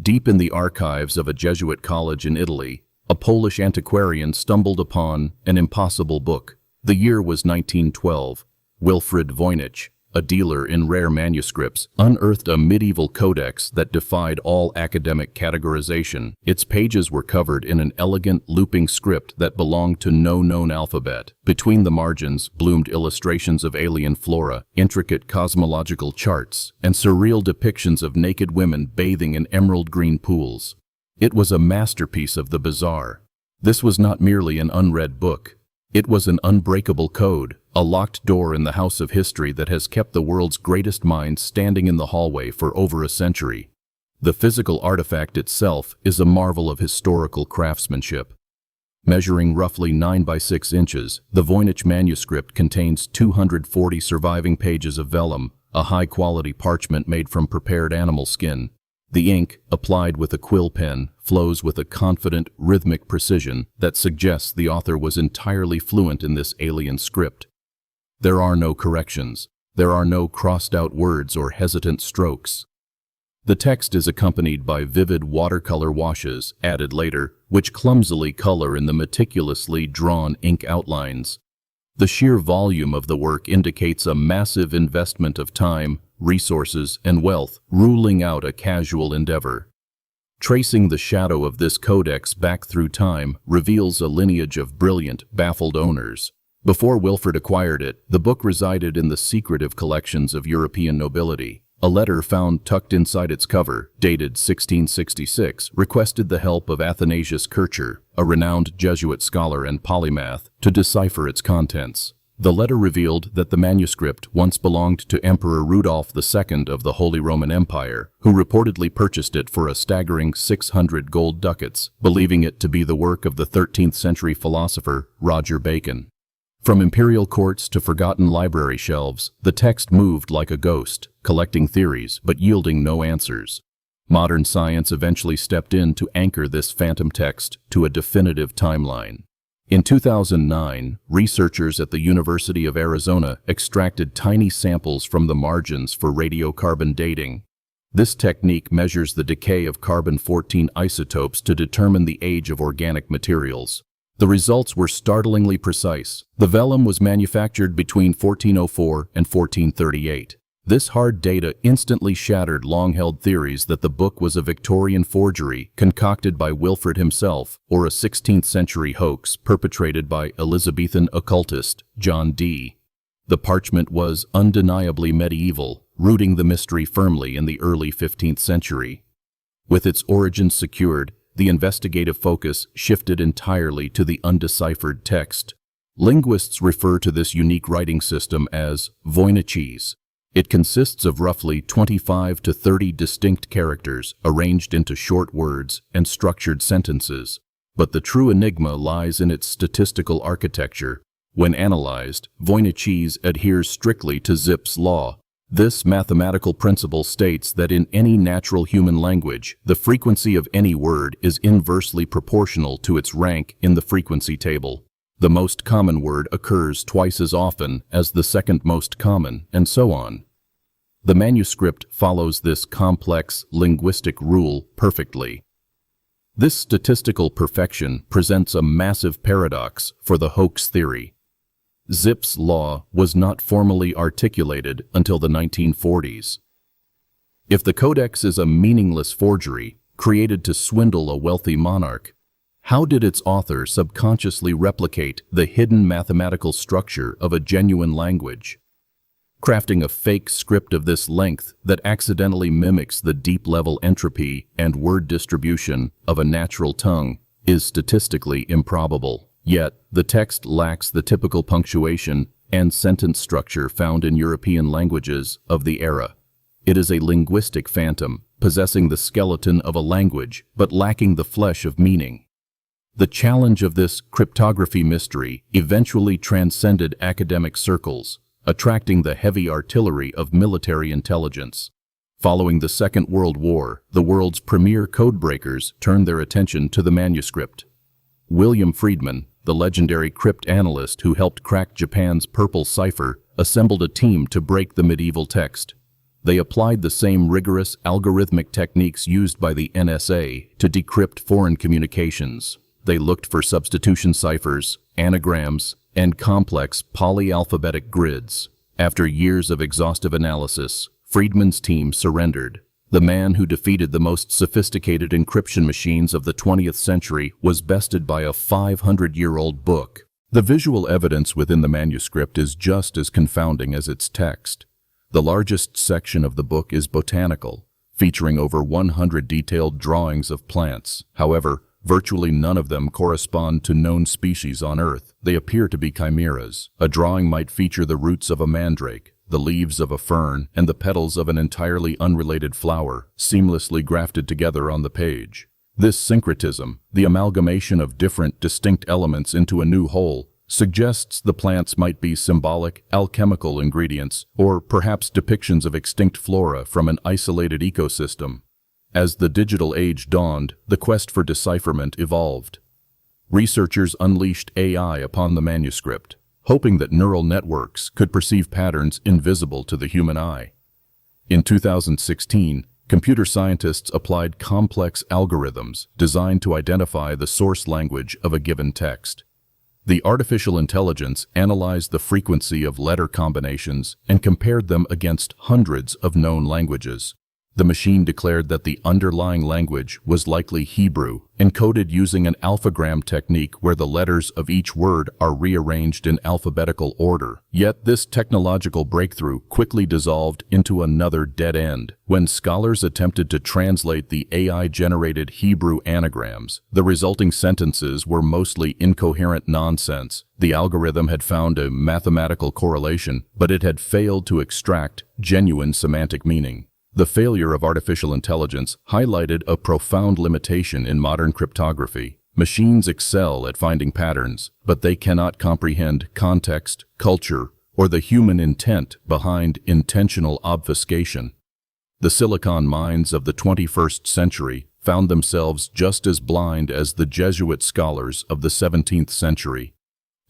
Deep in the archives of a Jesuit college in Italy, a Polish antiquarian stumbled upon an impossible book. The year was 1912. Wilfrid Voynich, a dealer in rare manuscripts, unearthed a medieval codex that defied all academic categorization. Its pages were covered in an elegant looping script that belonged to no known alphabet. Between the margins bloomed illustrations of alien flora, intricate cosmological charts, and surreal depictions of naked women bathing in emerald green pools. It was a masterpiece of the bizarre. This was not merely an unread book. It was an unbreakable code, a locked door in the house of history that has kept the world's greatest minds standing in the hallway for over a century. The physical artifact itself is a marvel of historical craftsmanship. Measuring roughly 9 by 6 inches, the Voynich manuscript contains 240 surviving pages of vellum, a high-quality parchment made from prepared animal skin. The ink, applied with a quill pen, flows with a confident, rhythmic precision that suggests the author was entirely fluent in this alien script. There are no corrections. There are no crossed-out words or hesitant strokes. The text is accompanied by vivid watercolor washes, added later, which clumsily color in the meticulously drawn ink outlines. The sheer volume of the work indicates a massive investment of time, resources, and wealth, ruling out a casual endeavor. Tracing the shadow of this codex back through time reveals a lineage of brilliant, baffled owners. Before Wilfrid acquired it, the book resided in the secretive collections of European nobility. A letter found tucked inside its cover, dated 1666, requested the help of Athanasius Kircher, a renowned Jesuit scholar and polymath, to decipher its contents. The letter revealed that the manuscript once belonged to Emperor Rudolph II of the Holy Roman Empire, who reportedly purchased it for a staggering 600 gold ducats, believing it to be the work of the 13th century philosopher Roger Bacon. From imperial courts to forgotten library shelves, the text moved like a ghost, collecting theories but yielding no answers. Modern science eventually stepped in to anchor this phantom text to a definitive timeline. In 2009, researchers at the University of Arizona extracted tiny samples from the margins for radiocarbon dating. This technique measures the decay of carbon-14 isotopes to determine the age of organic materials. The results were startlingly precise. The vellum was manufactured between 1404 and 1438. This hard data instantly shattered long-held theories that the book was a Victorian forgery concocted by Wilfrid himself or a 16th-century hoax perpetrated by Elizabethan occultist John Dee. The parchment was undeniably medieval, rooting the mystery firmly in the early 15th century. With its origins secured, the investigative focus shifted entirely to the undeciphered text. Linguists refer to this unique writing system as Voynichese. It consists of roughly 25 to 30 distinct characters arranged into short words and structured sentences. But the true enigma lies in its statistical architecture. When analyzed, Voynichese adheres strictly to Zipf's law. This mathematical principle states that in any natural human language, the frequency of any word is inversely proportional to its rank in the frequency table. The most common word occurs twice as often as the second most common, and so on. The manuscript follows this complex linguistic rule perfectly. This statistical perfection presents a massive paradox for the hoax theory. Zipf's law was not formally articulated until the 1940s. If the Codex is a meaningless forgery created to swindle a wealthy monarch, how did its author subconsciously replicate the hidden mathematical structure of a genuine language? Crafting a fake script of this length that accidentally mimics the deep-level entropy and word distribution of a natural tongue is statistically improbable. Yet, the text lacks the typical punctuation and sentence structure found in European languages of the era. It is a linguistic phantom, possessing the skeleton of a language, but lacking the flesh of meaning. The challenge of this cryptography mystery eventually transcended academic circles, attracting the heavy artillery of military intelligence. Following the Second World War, the world's premier codebreakers turned their attention to the manuscript. William Friedman, the legendary crypt analyst who helped crack Japan's purple cipher, assembled a team to break the medieval text. They applied the same rigorous algorithmic techniques used by the NSA to decrypt foreign communications. They looked for substitution ciphers, anagrams, and complex polyalphabetic grids. After years of exhaustive analysis, Friedman's team surrendered. The man who defeated the most sophisticated encryption machines of the 20th century was bested by a 500-year-old book. The visual evidence within the manuscript is just as confounding as its text. The largest section of the book is botanical, featuring over 100 detailed drawings of plants. However, virtually none of them correspond to known species on Earth. They appear to be chimeras. A drawing might feature the roots of a mandrake, the leaves of a fern, and the petals of an entirely unrelated flower, seamlessly grafted together on the page. This syncretism, the amalgamation of different, distinct elements into a new whole, suggests the plants might be symbolic, alchemical ingredients, or perhaps depictions of extinct flora from an isolated ecosystem. As the digital age dawned, the quest for decipherment evolved. Researchers unleashed AI upon the manuscript, hoping that neural networks could perceive patterns invisible to the human eye. In 2016, computer scientists applied complex algorithms designed to identify the source language of a given text. The artificial intelligence analyzed the frequency of letter combinations and compared them against hundreds of known languages. The machine declared that the underlying language was likely Hebrew, encoded using an alphagram technique where the letters of each word are rearranged in alphabetical order. Yet this technological breakthrough quickly dissolved into another dead end. When scholars attempted to translate the AI-generated Hebrew anagrams, the resulting sentences were mostly incoherent nonsense. The algorithm had found a mathematical correlation, but it had failed to extract genuine semantic meaning. The failure of artificial intelligence highlighted a profound limitation in modern cryptography. Machines excel at finding patterns, but they cannot comprehend context, culture, or the human intent behind intentional obfuscation. The silicon minds of the 21st century found themselves just as blind as the Jesuit scholars of the 17th century.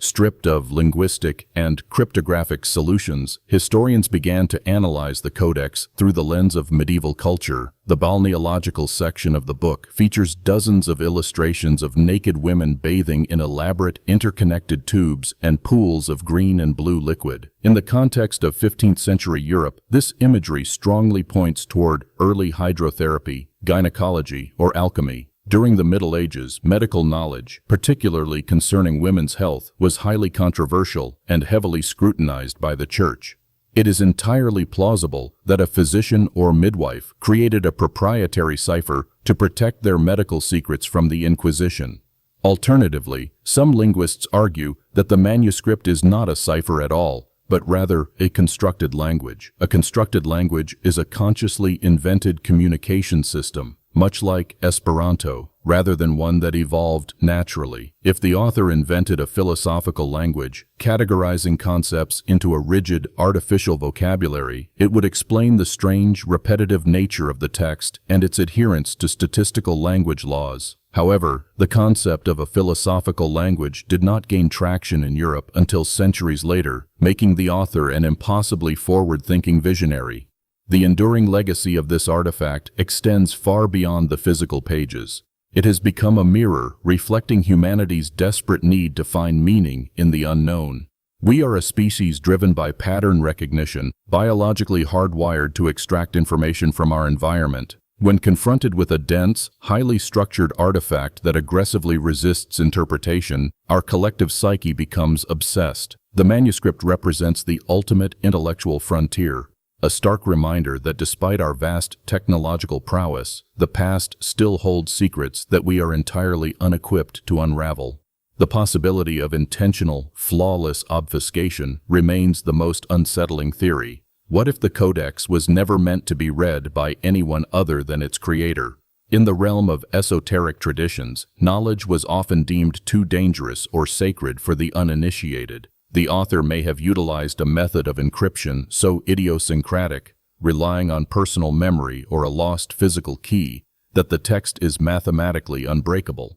Stripped of linguistic and cryptographic solutions, historians began to analyze the Codex through the lens of medieval culture. The balneological section of the book features dozens of illustrations of naked women bathing in elaborate, interconnected tubes and pools of green and blue liquid. In the context of 15th century Europe, this imagery strongly points toward early hydrotherapy, gynecology, or alchemy. During the Middle Ages, medical knowledge, particularly concerning women's health, was highly controversial and heavily scrutinized by the Church. It is entirely plausible that a physician or midwife created a proprietary cipher to protect their medical secrets from the Inquisition. Alternatively, some linguists argue that the manuscript is not a cipher at all, but rather a constructed language. A constructed language is a consciously invented communication system, much like Esperanto, rather than one that evolved naturally. If the author invented a philosophical language, categorizing concepts into a rigid, artificial vocabulary, it would explain the strange, repetitive nature of the text and its adherence to statistical language laws. However, the concept of a philosophical language did not gain traction in Europe until centuries later, making the author an impossibly forward-thinking visionary. The enduring legacy of this artifact extends far beyond the physical pages. It has become a mirror reflecting humanity's desperate need to find meaning in the unknown. We are a species driven by pattern recognition, biologically hardwired to extract information from our environment. When confronted with a dense, highly structured artifact that aggressively resists interpretation, our collective psyche becomes obsessed. The manuscript represents the ultimate intellectual frontier, a stark reminder that despite our vast technological prowess, the past still holds secrets that we are entirely unequipped to unravel. The possibility of intentional, flawless obfuscation remains the most unsettling theory. What if the Codex was never meant to be read by anyone other than its creator? In the realm of esoteric traditions, knowledge was often deemed too dangerous or sacred for the uninitiated. The author may have utilized a method of encryption so idiosyncratic, relying on personal memory or a lost physical key, that the text is mathematically unbreakable.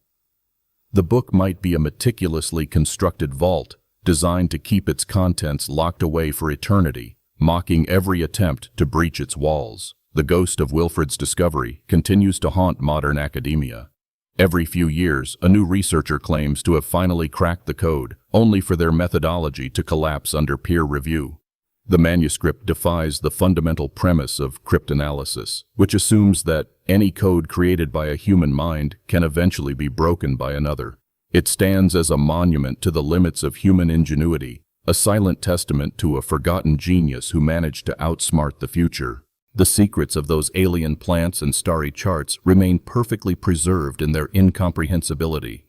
The book might be a meticulously constructed vault, designed to keep its contents locked away for eternity, mocking every attempt to breach its walls. The ghost of Wilfrid's discovery continues to haunt modern academia. Every few years, a new researcher claims to have finally cracked the code, only for their methodology to collapse under peer review. The manuscript defies the fundamental premise of cryptanalysis, which assumes that any code created by a human mind can eventually be broken by another. It stands as a monument to the limits of human ingenuity, a silent testament to a forgotten genius who managed to outsmart the future. The secrets of those alien plants and starry charts remain perfectly preserved in their incomprehensibility.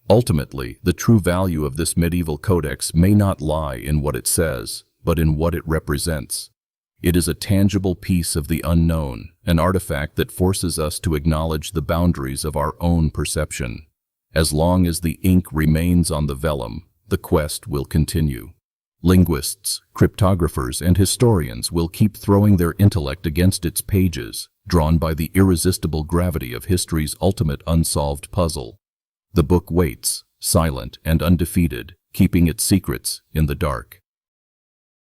Ultimately, the true value of this medieval codex may not lie in what it says, but in what it represents. It is a tangible piece of the unknown, an artifact that forces us to acknowledge the boundaries of our own perception. As long as the ink remains on the vellum, the quest will continue. Linguists, cryptographers, and historians will keep throwing their intellect against its pages, drawn by the irresistible gravity of history's ultimate unsolved puzzle. The book waits, silent and undefeated, keeping its secrets in the dark.